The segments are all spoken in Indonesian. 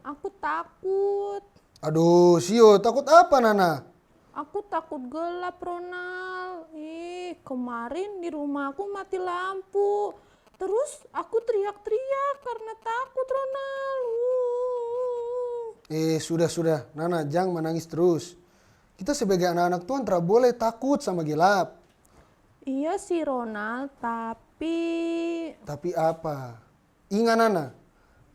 Aku takut. Aduh, Sio, takut apa Nana? Aku takut gelap, Ronald. Kemarin di rumah aku mati lampu. Terus aku teriak-teriak karena takut, Ronald. Sudah, Nana, jangan menangis terus. Kita sebagai anak-anak Tuhan tidak boleh takut sama gelap. Iya sih, Ronald, tapi... Tapi apa? Ingat Nana,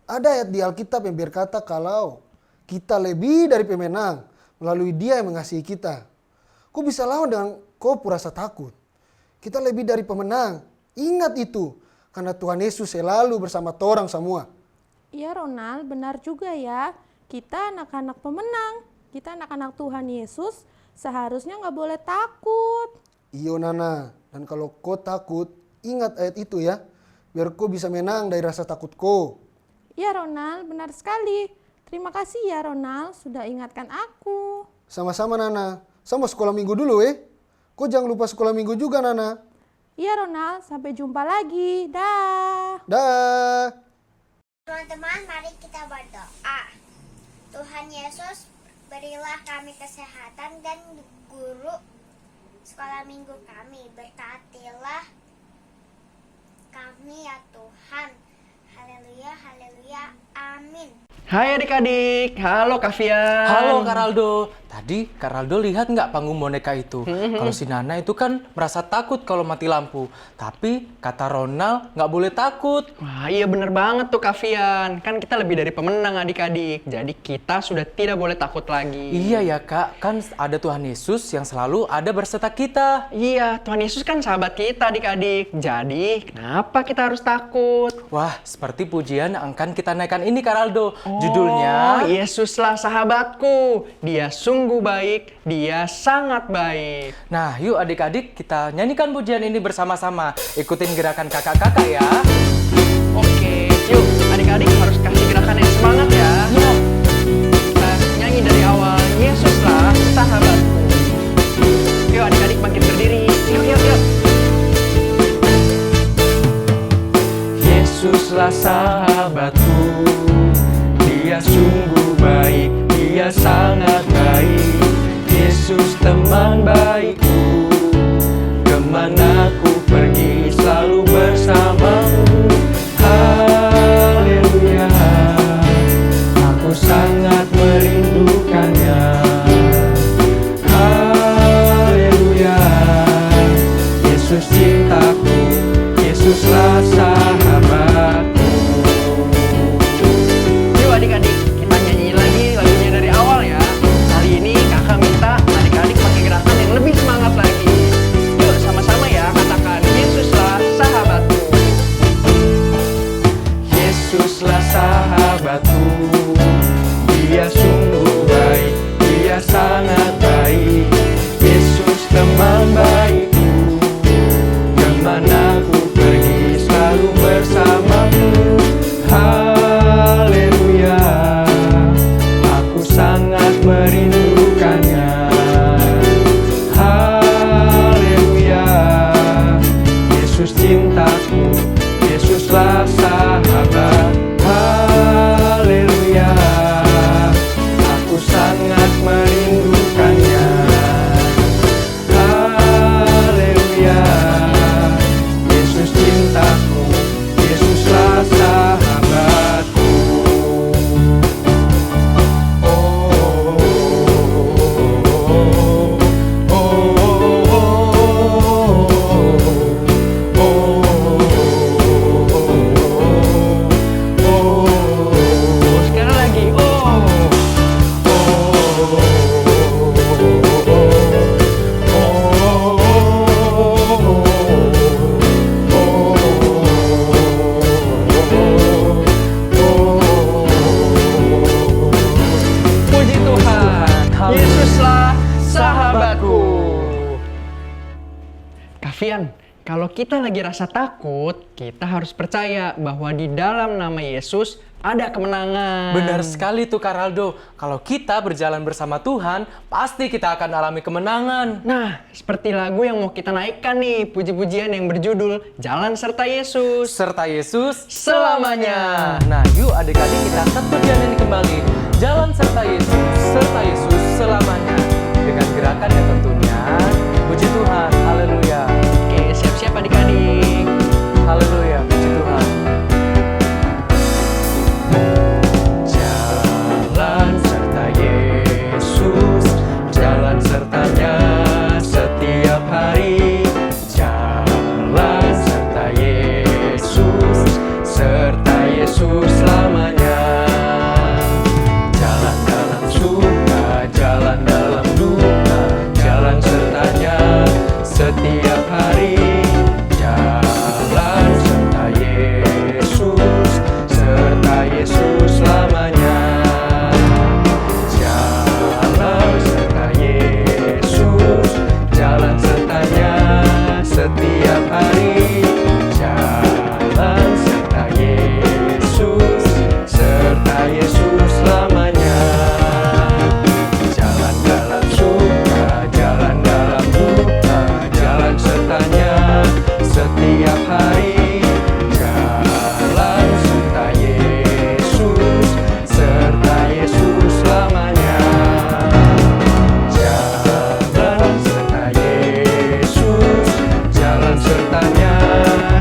ada ayat di Alkitab yang berkata kalau kita lebih dari pemenang melalui Dia yang mengasihi kita. Kau bisa lawan dengan kau rasa takut. Kita lebih dari pemenang. Ingat itu, karena Tuhan Yesus selalu bersama torang semua. Iya, Ronald, benar juga ya. Kita anak-anak pemenang. Kita anak-anak Tuhan Yesus seharusnya nggak boleh takut. Iyo Nana, dan kalau kau takut, ingat ayat itu ya. Biar kau bisa menang dari rasa takut kau. Iya, Ronald, benar sekali. Terima kasih ya, Ronald, sudah ingatkan aku. Sama-sama Nana. Sama sekolah minggu dulu Kau jangan lupa sekolah minggu juga Nana. Iya, Ronald, sampai jumpa lagi. Dah. Dah. Teman-teman, mari kita berdoa. Tuhan Yesus, berilah kami kesehatan dan guru sekolah minggu kami. Berkatilah kami ya Tuhan. Haleluya, haleluya, amin. Hai adik-adik, halo Kavian. Halo Karaldo. Tadi Karaldo lihat nggak panggung boneka itu? Kalau si Nana itu kan merasa takut kalau mati lampu. Tapi kata Ronald nggak boleh takut. Wah iya bener banget tuh Kavian. Kan kita lebih dari pemenang adik-adik. Jadi kita sudah tidak boleh takut lagi. Iya ya Kak, kan ada Tuhan Yesus yang selalu ada berserta kita. Iya, Tuhan Yesus kan sahabat kita adik-adik. Jadi kenapa kita harus takut? Wah, seperti pujian yang akan kita naikkan ini Karaldo. Judulnya Yesuslah sahabatku. Dia sungguh baik, dia sangat baik. Nah, yuk adik-adik kita nyanyikan pujian ini bersama-sama. Ikutin gerakan kakak-kakak ya. Oke, yuk adik-adik harus kasih gerakan yang semangat ya. Kita nyanyi dari awal. Yesuslah sahabatku. Yuk adik-adik bangkit berdiri. Yuk. Yesuslah sahabatku. Dia sungguh baik, dia sangat baik. Yesus teman baikku. Kemana ku pergi selalu bersamamu. Haleluya, aku sangat merindukannya. Haleluya, Yesus cintaku, Yesuslah sahabatku. Yuk adik-adik, kita nyanyi lagi lagunya dari awal ya. Kali ini kakak minta adik-adik pakai gerakan yang lebih semangat lagi. Yuk sama-sama ya, katakan Yesuslah sahabatku. Yesuslah sahabatku. Dia sungguh baik, dia sangat baik. Yesus teman baikku. Kemana ku pergi selalu bersamamu. Haleluya, aku sangat merindukannya. Haleluya, Yesus cintaku, Yesuslah sahabat. Haleluya, aku sangat merindukannya. Haleluya, Yesus cintaku, Yesuslah sahabatku. Sekali lagi, puji Tuhan, Yesuslah sahabatku. Kavian, kalau kita lagi rasa takut, kita harus percaya bahwa di dalam nama Yesus ada kemenangan. Benar sekali tuh Kak Raldo. Kalau kita berjalan bersama Tuhan, pasti kita akan alami kemenangan. Nah, seperti lagu yang mau kita naikkan nih, puji-pujian yang berjudul Jalan Serta Yesus. Serta Yesus Selamanya. Nah, yuk adik-adik kita satu nyanyi kembali. Jalan serta Yesus selamanya. Dengan gerakan yang tentunya, puji Tuhan, haleluya. Oke, siap-siap adik-adik. Haleluya, puji Tuhan. Jalan serta Yesus, jalan sertanya setiap hari. Jalan serta Yesus selamanya. Jalan dalam suka, jalan dalam duka, jalan sertanya setiap hari. Jalan serta Yesus selamanya. Jalan serta Yesus, jalan sertanya setiap hari. Jalan serta Yesus selamanya. Jalan dalam suka, jalan dalam duka, jalan sertanya setiap hari. Jalan serta Yesus selamanya. Jalan serta Yesus, jalan sertanya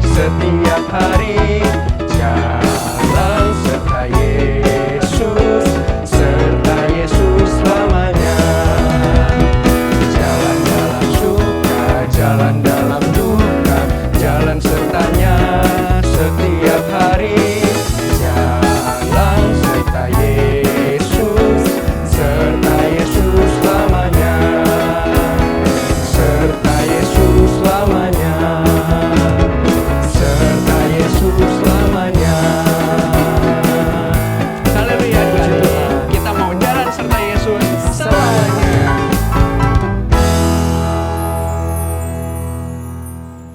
setiap hari. Jalan serta Yesus selamanya. Jalan dalam suka, jalan dalam duka, jalan sertanya setiap hari. Jalan serta Yesus selamanya. Serta Yesus selamanya. Serta Yesus selamanya. Haleluya adik-adik. Kita mau jalan serta Yesus selamanya.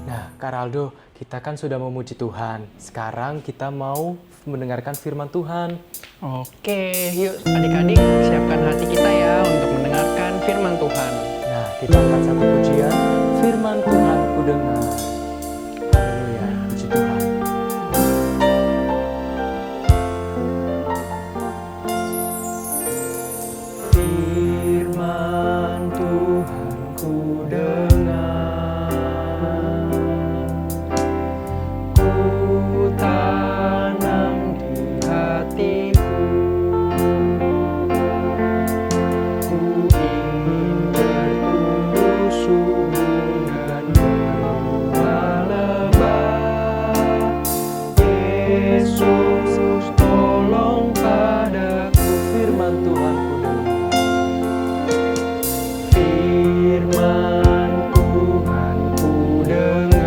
Nah, Kak Raldo, kita kan sudah memuji Tuhan. Sekarang kita mau mendengarkan firman Tuhan. Oke, yuk adik-adik siapkan hati kita ya untuk mendengarkan firman Tuhan. Nah, kita angkat satu pujian. Firman Tuhan ku dengar. Haleluya, puji Tuhan. Firman Tuhan ku dengar. Ku tanam di hatiku. Ku ingin bertumbuh subur dan berbuah lebat. Yesus tolong padaku. Firman Tuhan ku dengar. Firman Tuhan ku dengar.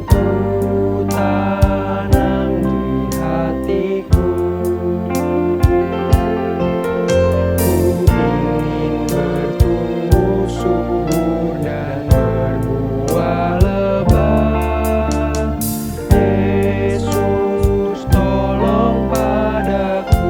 Ku tanam di hatiku. Ku ingin bertumbuh subur dan berbuah lebat. Yesus tolong padaku.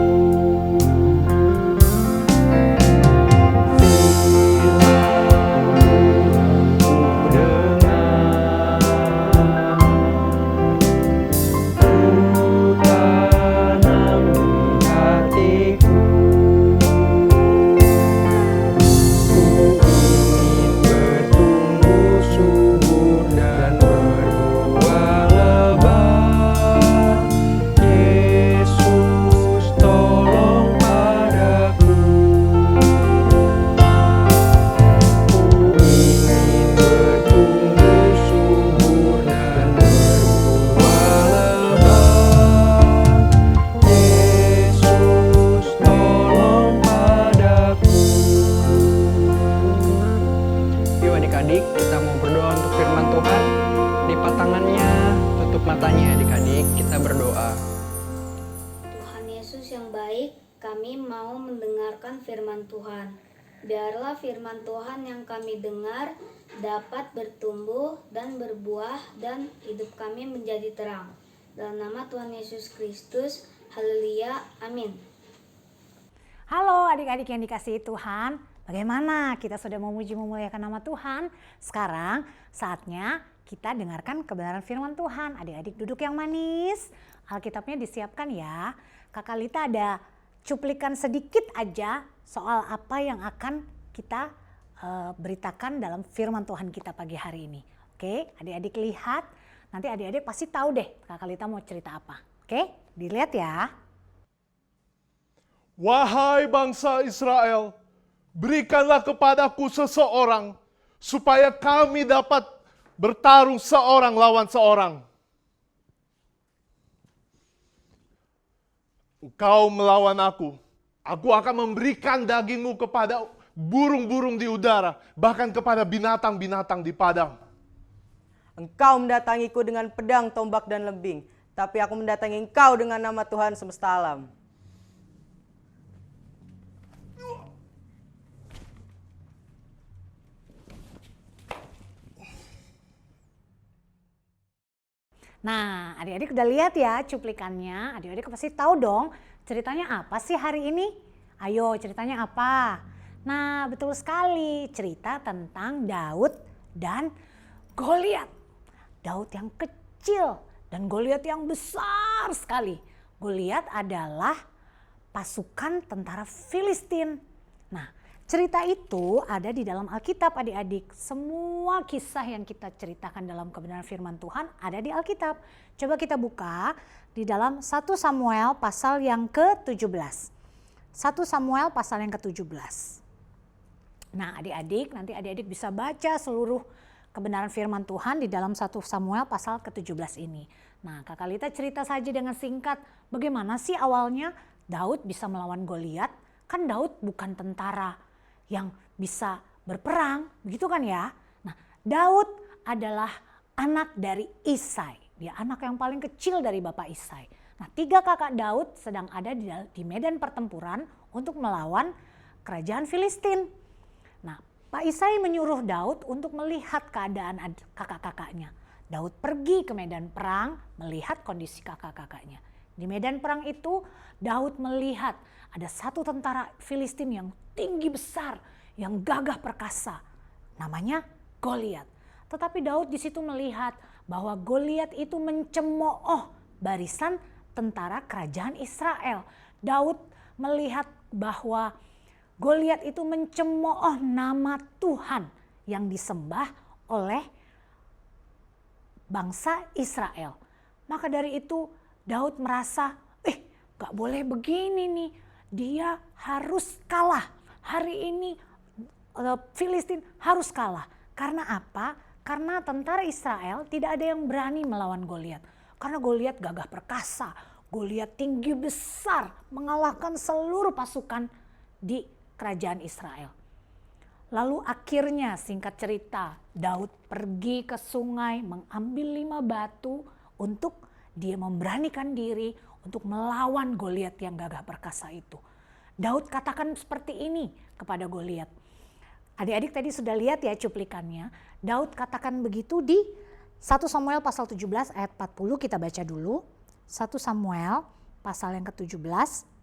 Adik-adik, kita mau berdoa untuk firman Tuhan. Lipat tangannya, tutup matanya adik-adik, kita berdoa. Tuhan Yesus yang baik, kami mau mendengarkan firman Tuhan. Biarlah firman Tuhan yang kami dengar dapat bertumbuh dan berbuah dan hidup kami menjadi terang. Dalam nama Tuhan Yesus Kristus, haleluya, amin. Halo adik-adik yang dikasihi Tuhan, bagaimana kita sudah memuji memuliakan nama Tuhan? Sekarang saatnya kita dengarkan kebenaran firman Tuhan. Adik-adik duduk yang manis, Alkitabnya disiapkan ya. Kakak Lita ada cuplikan sedikit aja soal apa yang akan kita beritakan dalam firman Tuhan kita pagi hari ini. Oke, adik-adik lihat, nanti adik-adik pasti tahu deh Kakak Lita mau cerita apa. Oke, dilihat ya. Wahai bangsa Israel, berikanlah kepadaku seseorang supaya kami dapat bertarung seorang lawan seorang. Engkau melawan aku akan memberikan dagingmu kepada burung-burung di udara, bahkan kepada binatang-binatang di padang. Engkau mendatangiku dengan pedang, tombak, dan lembing, tapi aku mendatangi engkau dengan nama Tuhan semesta alam. Nah, adik-adik udah lihat ya cuplikannya. Adik-adik pasti tahu dong ceritanya apa sih hari ini? Ayo ceritanya apa? Nah, betul sekali, cerita tentang Daud dan Goliat. Daud yang kecil dan Goliat yang besar sekali. Goliat adalah pasukan tentara Filistin. Nah, cerita itu ada di dalam Alkitab adik-adik. Semua kisah yang kita ceritakan dalam kebenaran firman Tuhan ada di Alkitab. Coba kita buka di dalam 1 Samuel pasal yang ke-17. 1 Samuel pasal yang ke-17. Nah adik-adik, nanti adik-adik bisa baca seluruh kebenaran firman Tuhan di dalam 1 Samuel pasal ke-17 ini. Nah Kakak Lita cerita saja dengan singkat bagaimana sih awalnya Daud bisa melawan Goliat. Kan Daud bukan tentara yang bisa berperang, begitu kan ya. Nah Daud adalah anak dari Isai. Dia anak yang paling kecil dari bapak Isai. Nah 3 kakak Daud sedang ada di medan pertempuran untuk melawan kerajaan Filistin. Nah Pak Isai menyuruh Daud untuk melihat keadaan kakak-kakaknya. Daud pergi ke medan perang melihat kondisi kakak-kakaknya. Di medan perang itu Daud melihat ada satu tentara Filistin yang tinggi besar, yang gagah perkasa. Namanya Goliat. Tetapi Daud di situ melihat bahwa Goliat itu mencemooh barisan tentara kerajaan Israel. Daud melihat bahwa Goliat itu mencemooh nama Tuhan yang disembah oleh bangsa Israel. Maka dari itu Daud merasa, gak boleh begini nih. Dia harus kalah. Hari ini Filistin harus kalah. Karena apa? Karena tentara Israel tidak ada yang berani melawan Goliat. Karena Goliat gagah perkasa. Goliat tinggi besar mengalahkan seluruh pasukan di kerajaan Israel. Lalu akhirnya singkat cerita Daud pergi ke sungai mengambil 5 batu untuk dia memberanikan diri untuk melawan Goliat yang gagah perkasa itu. Daud katakan seperti ini kepada Goliat. Adik-adik tadi sudah lihat ya cuplikannya. Daud katakan begitu di 1 Samuel pasal 17 ayat 40 kita baca dulu. 1 Samuel pasal yang ke-17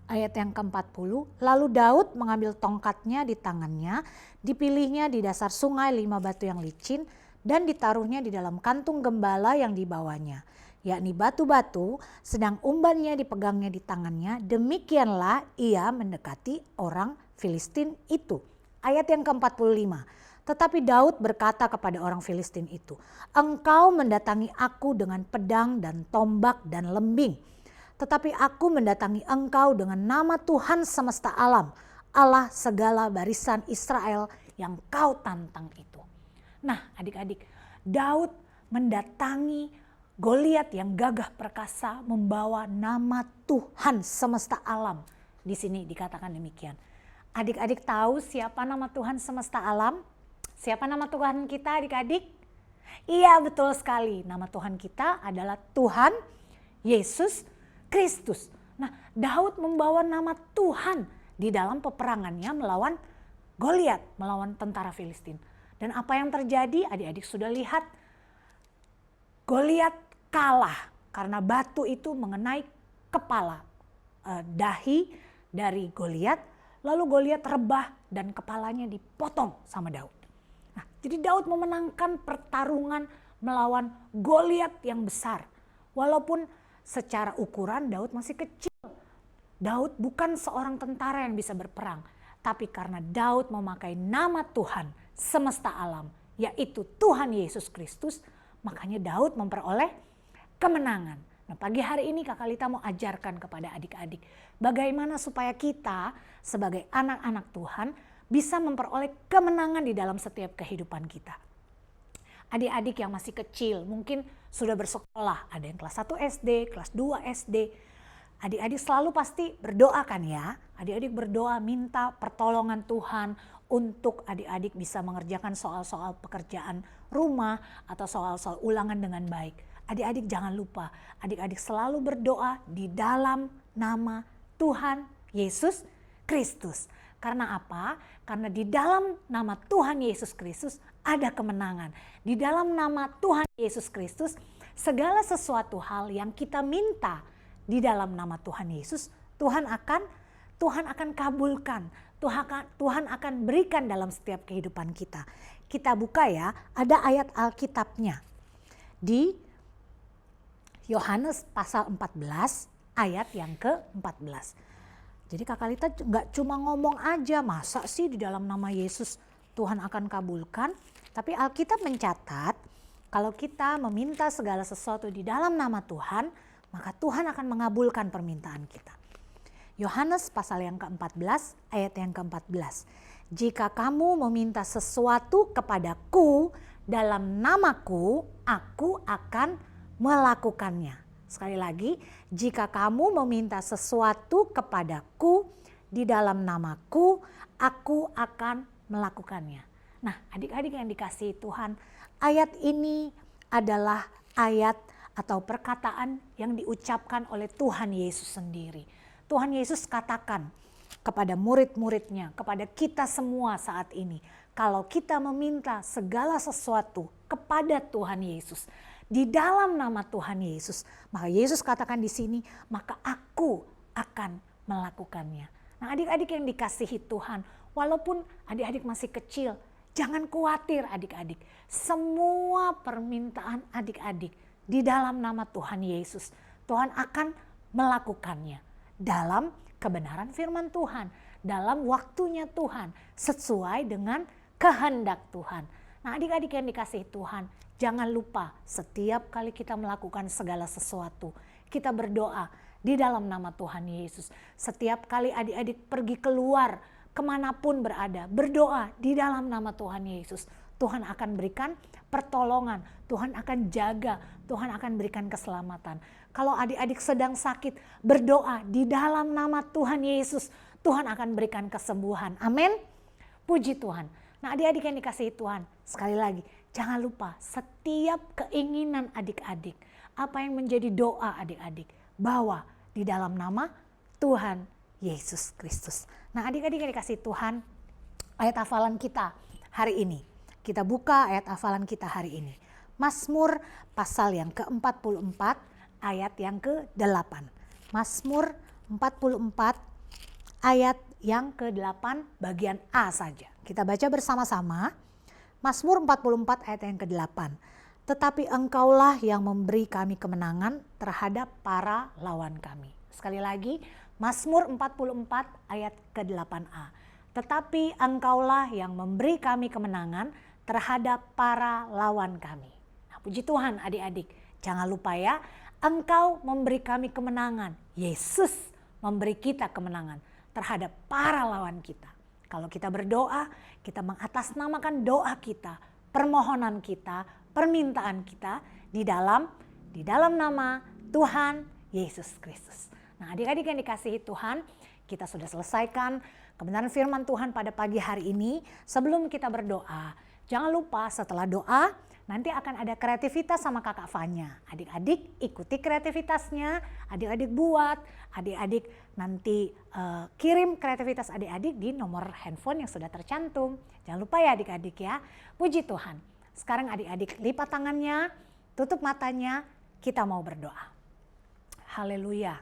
ayat yang ke-40. Lalu Daud mengambil tongkatnya di tangannya, dipilihnya di dasar sungai 5 batu yang licin dan ditaruhnya di dalam kantung gembala yang dibawanya. Yakni batu-batu, sedang umbannya dipegangnya di tangannya, demikianlah ia mendekati orang Filistin itu. Ayat yang ke-45, tetapi Daud berkata kepada orang Filistin itu, engkau mendatangi aku dengan pedang dan tombak dan lembing, tetapi aku mendatangi engkau dengan nama Tuhan semesta alam, Allah segala barisan Israel yang kau tantang itu. Nah adik-adik, Daud mendatangi Goliat yang gagah perkasa membawa nama Tuhan semesta alam. Di sini dikatakan demikian. Adik-adik tahu siapa nama Tuhan semesta alam? Siapa nama Tuhan kita adik-adik? Iya betul sekali. Nama Tuhan kita adalah Tuhan Yesus Kristus. Nah Daud membawa nama Tuhan di dalam peperangannya melawan Goliat, melawan tentara Filistin. Dan apa yang terjadi adik-adik sudah lihat. Goliat kalah. karena batu itu mengenai kepala, dahi dari Goliat, lalu Goliat rebah dan kepalanya dipotong sama Daud. Nah, jadi Daud memenangkan pertarungan melawan Goliat yang besar. Walaupun secara ukuran Daud masih kecil. Daud bukan seorang tentara yang bisa berperang. Tapi karena Daud memakai nama Tuhan semesta alam, yaitu Tuhan Yesus Kristus, makanya Daud memperoleh kemenangan. Nah, pagi hari ini Kak Kalita mau ajarkan kepada adik-adik bagaimana supaya kita sebagai anak-anak Tuhan bisa memperoleh kemenangan di dalam setiap kehidupan kita. Adik-adik yang masih kecil mungkin sudah bersekolah, ada yang kelas 1 SD, kelas 2 SD. Adik-adik selalu pasti berdoa kan ya. Adik-adik berdoa minta pertolongan Tuhan untuk adik-adik bisa mengerjakan soal-soal pekerjaan rumah atau soal-soal ulangan dengan baik. Adik-adik jangan lupa, adik-adik selalu berdoa di dalam nama Tuhan Yesus Kristus. Karena apa? Karena di dalam nama Tuhan Yesus Kristus ada kemenangan. Di dalam nama Tuhan Yesus Kristus segala sesuatu hal yang kita minta di dalam nama Tuhan Yesus, Tuhan akan kabulkan. Tuhan akan berikan dalam setiap kehidupan kita. Kita buka ya, ada ayat Alkitabnya. Di Yohanes pasal 14 ayat yang ke-14. Jadi Kak Kalita nggak cuma ngomong aja, masa sih di dalam nama Yesus Tuhan akan kabulkan. Tapi Alkitab mencatat kalau kita meminta segala sesuatu di dalam nama Tuhan, maka Tuhan akan mengabulkan permintaan kita. Yohanes pasal yang ke-14 ayat yang ke-14. Jika kamu meminta sesuatu kepadaku dalam namaku, aku akan melakukannya. Sekali lagi, jika kamu meminta sesuatu kepadaku di dalam namaku, aku akan melakukannya. Nah, adik-adik yang dikasihi Tuhan, ayat ini adalah ayat atau perkataan yang diucapkan oleh Tuhan Yesus sendiri. Tuhan Yesus katakan kepada murid-muridnya, kepada kita semua saat ini, kalau kita meminta segala sesuatu kepada Tuhan Yesus, di dalam nama Tuhan Yesus, maka Yesus katakan di sini, maka aku akan melakukannya. Nah, adik-adik yang dikasihi Tuhan, walaupun adik-adik masih kecil, jangan khawatir adik-adik. Semua permintaan adik-adik di dalam nama Tuhan Yesus, Tuhan akan melakukannya dalam kebenaran firman Tuhan, dalam waktunya Tuhan, sesuai dengan kehendak Tuhan. Nah, adik-adik yang dikasihi Tuhan, jangan lupa setiap kali kita melakukan segala sesuatu, kita berdoa di dalam nama Tuhan Yesus. Setiap kali adik-adik pergi keluar, kemanapun berada, berdoa di dalam nama Tuhan Yesus. Tuhan akan berikan pertolongan, Tuhan akan jaga, Tuhan akan berikan keselamatan. Kalau adik-adik sedang sakit, berdoa di dalam nama Tuhan Yesus, Tuhan akan berikan kesembuhan. Amin. Puji Tuhan. Nah, adik-adik yang dikasihi Tuhan, sekali lagi, jangan lupa setiap keinginan adik-adik, apa yang menjadi doa adik-adik, bawa di dalam nama Tuhan Yesus Kristus. Nah, adik-adik yang dikasihi Tuhan, ayat hafalan kita hari ini. Kita buka ayat hafalan kita hari ini. Mazmur pasal yang ke-44 ayat yang ke-8. Mazmur 44 ayat yang ke-8 bagian A saja. Kita baca bersama-sama. Mazmur 44 ayat yang ke-8. Tetapi engkaulah yang memberi kami kemenangan terhadap para lawan kami. Sekali lagi, Mazmur 44 ayat ke-8a. Tetapi engkaulah yang memberi kami kemenangan terhadap para lawan kami. Nah, puji Tuhan adik-adik, jangan lupa ya, engkau memberi kami kemenangan. Yesus memberi kita kemenangan terhadap para lawan kita. Kalau kita berdoa, kita mengatasnamakan doa kita, permohonan kita, permintaan kita di dalam nama Tuhan Yesus Kristus. Nah, adik-adik yang dikasihi Tuhan, kita sudah selesaikan kebenaran firman Tuhan pada pagi hari ini. Sebelum kita berdoa, jangan lupa setelah doa nanti akan ada kreativitas sama Kakak Fanya. Adik-adik ikuti kreativitasnya, adik-adik buat, adik-adik nanti kirim kreativitas adik-adik di nomor handphone yang sudah tercantum. Jangan lupa ya adik-adik ya. Puji Tuhan. Sekarang adik-adik lipat tangannya, tutup matanya, kita mau berdoa. Haleluya.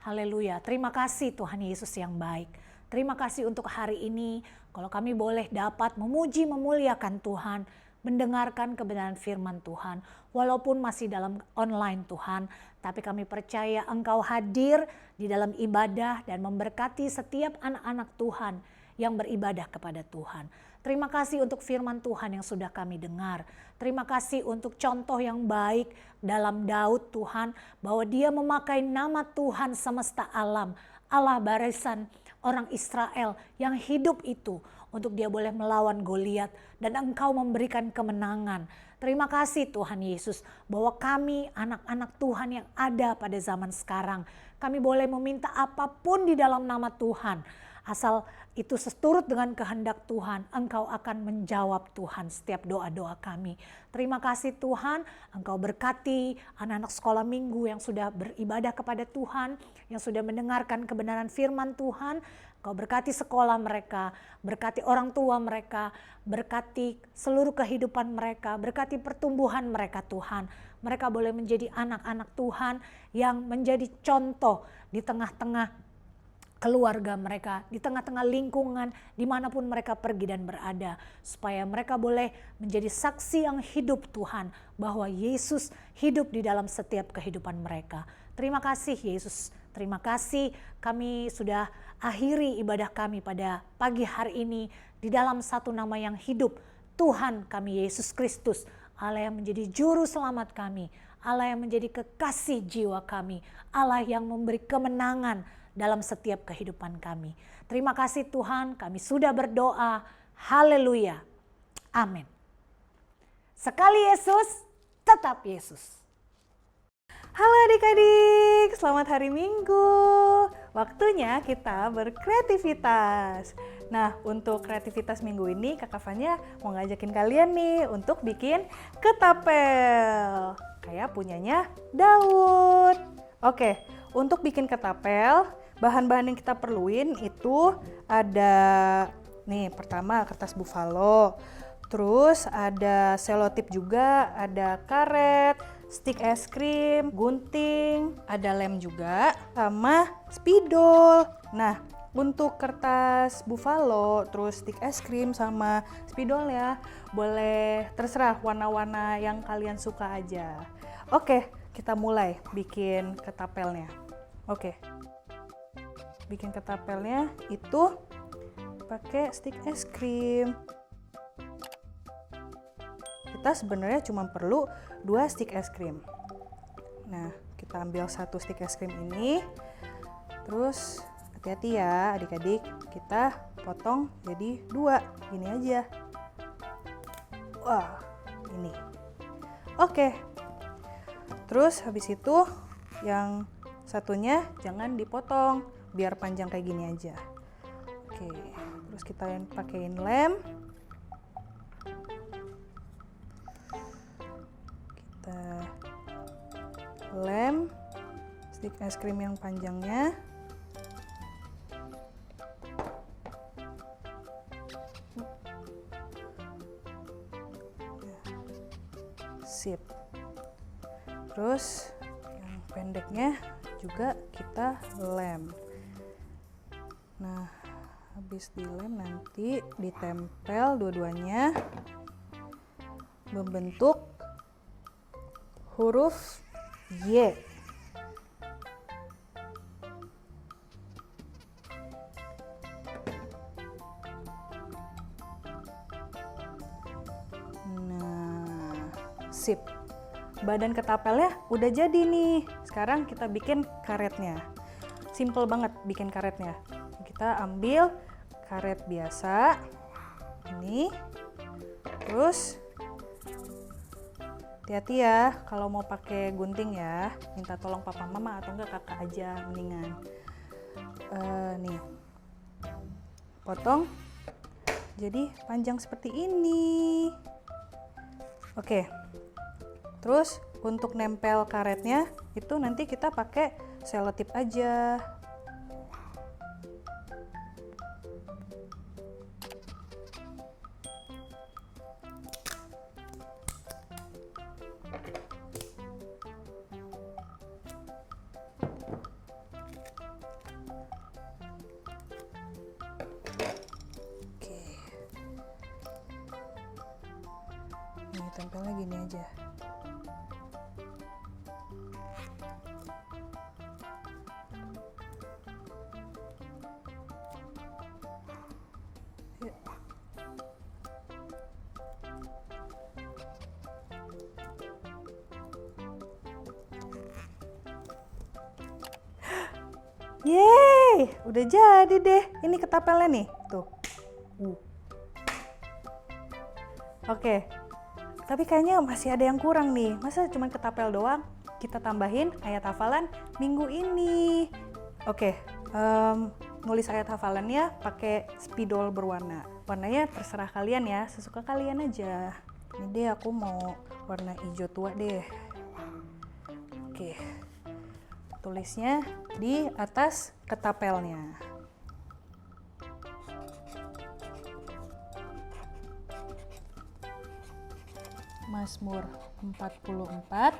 Haleluya. Terima kasih Tuhan Yesus yang baik. Terima kasih untuk hari ini. Kalau kami boleh dapat memuji, memuliakan Tuhan, mendengarkan kebenaran firman Tuhan. Walaupun masih dalam online Tuhan, tapi kami percaya Engkau hadir di dalam ibadah dan memberkati setiap anak-anak Tuhan yang beribadah kepada Tuhan. Terima kasih untuk firman Tuhan yang sudah kami dengar. Terima kasih untuk contoh yang baik dalam Daud Tuhan, bahwa dia memakai nama Tuhan semesta alam, Allah barisan orang Israel yang hidup itu, untuk dia boleh melawan Goliat dan Engkau memberikan kemenangan. Terima kasih Tuhan Yesus, bahwa kami anak-anak Tuhan yang ada pada zaman sekarang, kami boleh meminta apapun di dalam nama Tuhan. Asal itu seturut dengan kehendak Tuhan, Engkau akan menjawab Tuhan setiap doa-doa kami. Terima kasih Tuhan, Engkau berkati anak-anak sekolah minggu yang sudah beribadah kepada Tuhan, yang sudah mendengarkan kebenaran firman Tuhan. Engkau berkati sekolah mereka, berkati orang tua mereka, berkati seluruh kehidupan mereka, berkati pertumbuhan mereka Tuhan. Mereka boleh menjadi anak-anak Tuhan yang menjadi contoh di tengah-tengah keluarga mereka, di tengah-tengah lingkungan dimanapun mereka pergi dan berada, supaya mereka boleh menjadi saksi yang hidup Tuhan, bahwa Yesus hidup di dalam setiap kehidupan mereka. Terima kasih Yesus, terima kasih kami sudah akhiri ibadah kami pada pagi hari ini di dalam satu nama yang hidup, Tuhan kami Yesus Kristus, Allah yang menjadi juru selamat kami, Allah yang menjadi kekasih jiwa kami, Allah yang memberi kemenangan dalam setiap kehidupan kami. Terima kasih Tuhan, kami sudah berdoa. Haleluya. Amin. Sekali Yesus, tetap Yesus. Halo adik-adik, selamat hari Minggu. Waktunya kita berkreativitas. Nah, untuk kreativitas minggu ini Kakak Fanya mau ngajakin kalian nih untuk bikin ketapel. Kayak punyanya Daud. Oke, untuk bikin ketapel, bahan-bahan yang kita perluin itu ada nih, pertama kertas buffalo, terus ada selotip juga, ada karet, stik es krim, gunting, ada lem juga, sama spidol. Nah, untuk kertas buffalo, terus stik es krim sama spidol ya, boleh terserah warna-warna yang kalian suka aja. Oke, kita mulai bikin ketapelnya. Oke. Bikin ketapelnya itu pakai stik es krim. Kita sebenarnya cuma perlu 2 stik es krim. Nah, kita ambil 1 stik es krim ini. Terus hati-hati ya adik-adik, kita potong jadi 2. Gini aja. Wah, ini. Oke. Terus habis itu yang satunya jangan dipotong, biar panjang kayak gini aja. Oke, terus kita pakein lem. Kita lem stik es krim yang panjangnya. Sip. Terus yang pendeknya juga kita lem. Nah, habis dilem nanti ditempel dua-duanya membentuk huruf Y. Nah, sip. Badan ketapelnya udah jadi nih. Sekarang kita bikin karetnya. Simple banget bikin karetnya. Kita ambil karet biasa. Ini. Terus hati-hati ya kalau mau pakai gunting ya. Minta tolong papa mama atau enggak kakak aja mendingan. Nih. Potong. Jadi panjang seperti ini. Oke. Terus untuk nempel karetnya itu nanti kita pakai selotip aja. gini aja. Yeay, udah jadi deh. Ini ketapelnya nih, tuh. Oke, tapi kayaknya masih ada yang kurang nih. Masa cuma ketapel doang? Kita tambahin ayat hafalan minggu ini. Oke, nulis ayat hafalannya pakai spidol berwarna. Warnanya terserah kalian ya, sesuka kalian aja. Ini deh aku mau warna hijau tua deh. Oke. Tulisnya di atas ketapelnya. Mazmur 44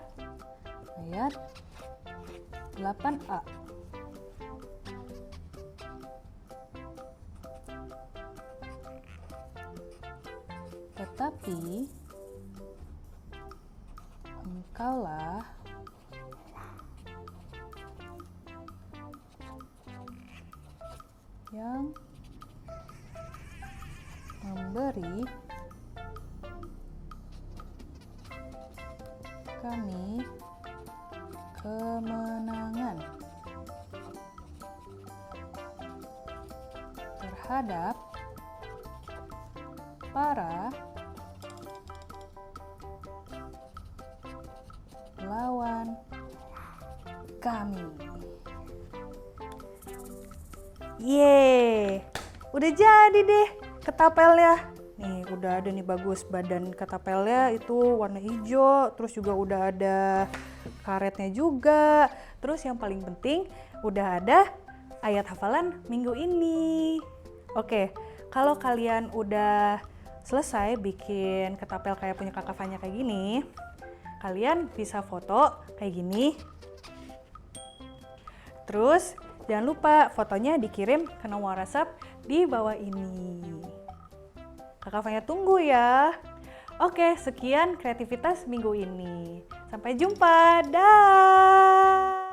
ayat 8a. Tetapi engkaulah yang memberi kami kemenangan terhadap para lawan kami. Yeay, udah jadi deh ketapelnya. Nih udah ada nih, bagus badan ketapelnya itu warna hijau, terus juga udah ada karetnya juga. Terus yang paling penting udah ada ayat hafalan minggu ini. Oke, kalau kalian udah selesai bikin ketapel kayak punya Kakak Fanya kayak gini, kalian bisa foto kayak gini. Terus jangan lupa fotonya dikirim ke nomor WhatsApp di bawah ini. Kakak Fanya tunggu ya. Oke, sekian kreativitas minggu ini. Sampai jumpa. Dah.